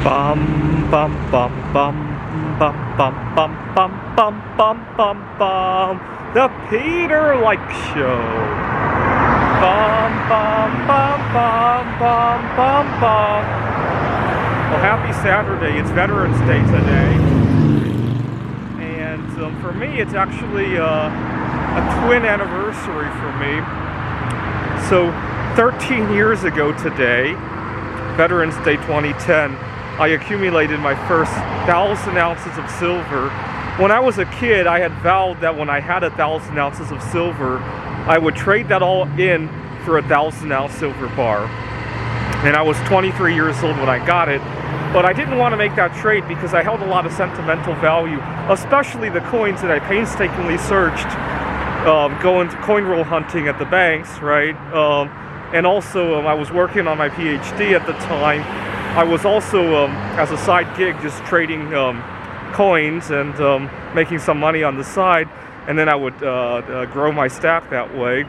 Bum bum bum bum bum bum bum bum bum bum bum bum. The Peter Like Show. Bum bum bum bum bum bum bum. Well, happy Saturday. It's Veterans Day today, and for me, it's actually a twin anniversary for me. So, 13 years ago today, Veterans Day 2010. I accumulated my first 1,000 ounces of silver. When I was a kid, I had vowed that when I had 1,000 ounces of silver, I would trade that all in for a 1,000-ounce silver bar. And I was 23 years old when I got it, but I didn't want to make that trade because I held a lot of sentimental value, especially the coins that I painstakingly searched, going to coin roll hunting at the banks, right? And also, I was working on my PhD at the time. I was also, as a side gig, just trading coins and making some money on the side, and then I would grow my stack that way.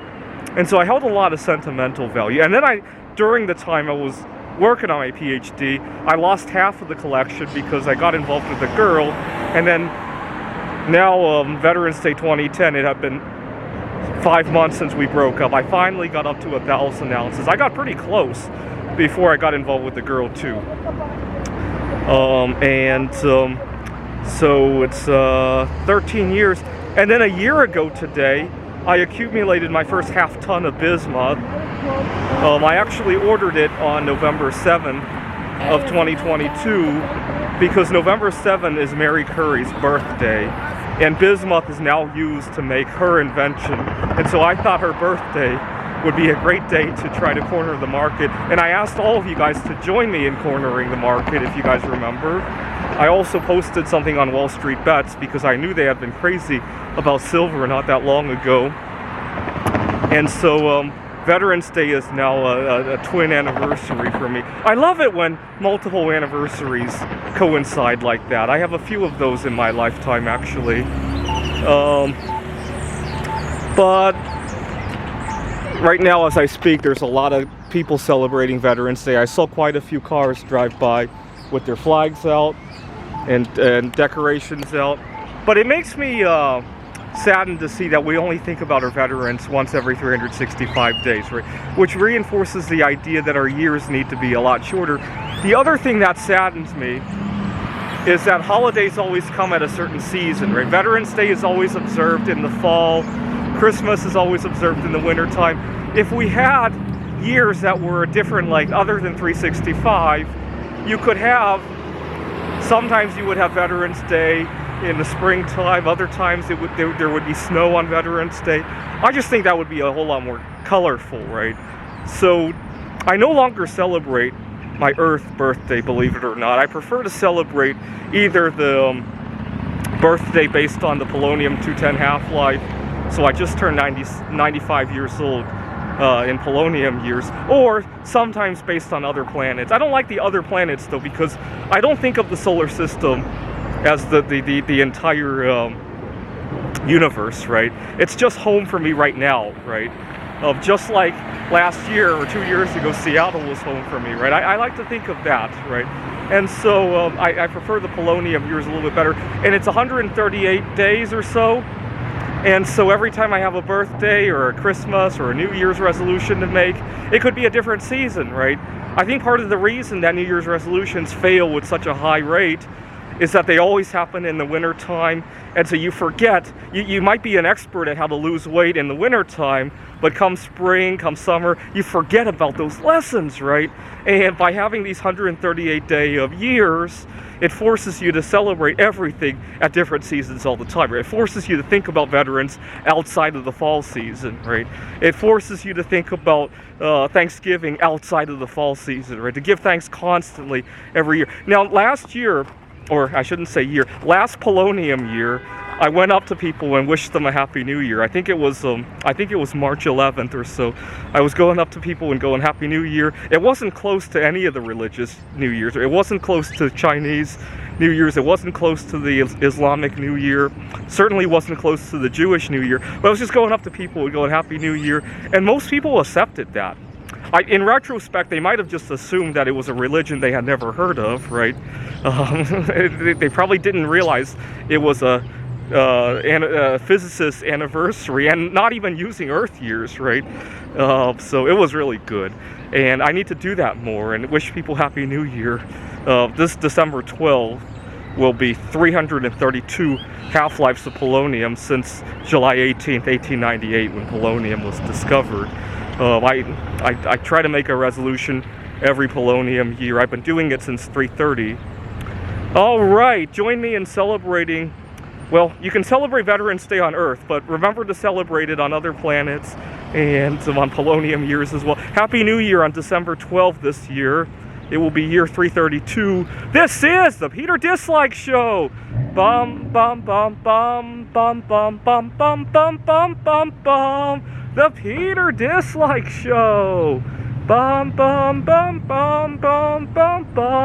And so I held a lot of sentimental value. And then during the time I was working on my PhD, I lost half of the collection because I got involved with a girl. And then now, Veterans Day 2010, it had been 5 months since we broke up. I finally got up to 1,000 ounces. I got pretty close before I got involved with the girl too. So it's 13 years. And then a year ago today, I accumulated my first half ton of bismuth. I actually ordered it on November 7th of 2022 because November 7th is Mary Curry's birthday. And bismuth is now used to make her invention. And so I thought her birthday would be a great day to try to corner the market. And I asked all of you guys to join me in cornering the market, if you guys remember. I also posted something on Wall Street Bets because I knew they had been crazy about silver not that long ago. And so Veterans Day is now a twin anniversary for me. I love it when multiple anniversaries coincide like that. I have a few of those in my lifetime, actually. But right now, as I speak, there's a lot of people celebrating Veterans Day. I saw quite a few cars drive by with their flags out and decorations out. But it makes me saddened to see that we only think about our veterans once every 365 days, right? Which reinforces the idea that our years need to be a lot shorter. The other thing that saddens me is that holidays always come at a certain season, right? Veterans Day is always observed in the fall. Christmas is always observed in the wintertime. If we had years that were different, like other than 365, you could have, sometimes you would have Veterans Day in the springtime, other times there would be snow on Veterans Day. I just think that would be a whole lot more colorful, right? So I no longer celebrate my Earth birthday, believe it or not. I prefer to celebrate either the birthday based on the polonium-210 half-life. So I just turned 95 years old in polonium years, or sometimes based on other planets. I don't like the other planets though, because I don't think of the solar system as the entire universe, right? It's just home for me right now, right? Just like last year or 2 years ago, Seattle was home for me, right? I like to think of that, right? And so I prefer the polonium years a little bit better. And it's 138 days or so. And so every time I have a birthday or a Christmas or a New Year's resolution to make, it could be a different season, right? I think part of the reason that New Year's resolutions fail with such a high rate is that they always happen in the winter time, and so you forget. You might be an expert at how to lose weight in the winter time, but come spring, come summer, you forget about those lessons, right? And by having these 138 day of years, it forces you to celebrate everything at different seasons all the time, right? It forces you to think about veterans outside of the fall season, right? It forces you to think about Thanksgiving outside of the fall season, right? To give thanks constantly every year. Now, last year, or I shouldn't say year, last polonium year, I went up to people and wished them a Happy New Year. I think it was March 11th or so. I was going up to people and going Happy New Year. It wasn't close to any of the religious New Years. It wasn't close to Chinese New Year's. It wasn't close to the Islamic New Year. Certainly wasn't close to the Jewish New Year. But I was just going up to people and going Happy New Year, and most people accepted that. In retrospect, they might have just assumed that it was a religion they had never heard of, right? They probably didn't realize it was a physicist's anniversary, and not even using Earth years, right? So it was really good, and I need to do that more and wish people Happy New Year. This December 12th will be 332 half-lives of polonium since July 18th, 1898, when polonium was discovered. I try to make a resolution every polonium year. I've been doing it since 330. All right, join me in celebrating. Well, you can celebrate Veterans Day on Earth, but remember to celebrate it on other planets and on polonium years as well. Happy New Year on December 12th this year. It will be year 332. This is the Peter Dislike Show. Bum bum bum bum bum bum bum bum bum bum bum bum. The Peter Dislike Show. Bum bum bum bum bum bum bum.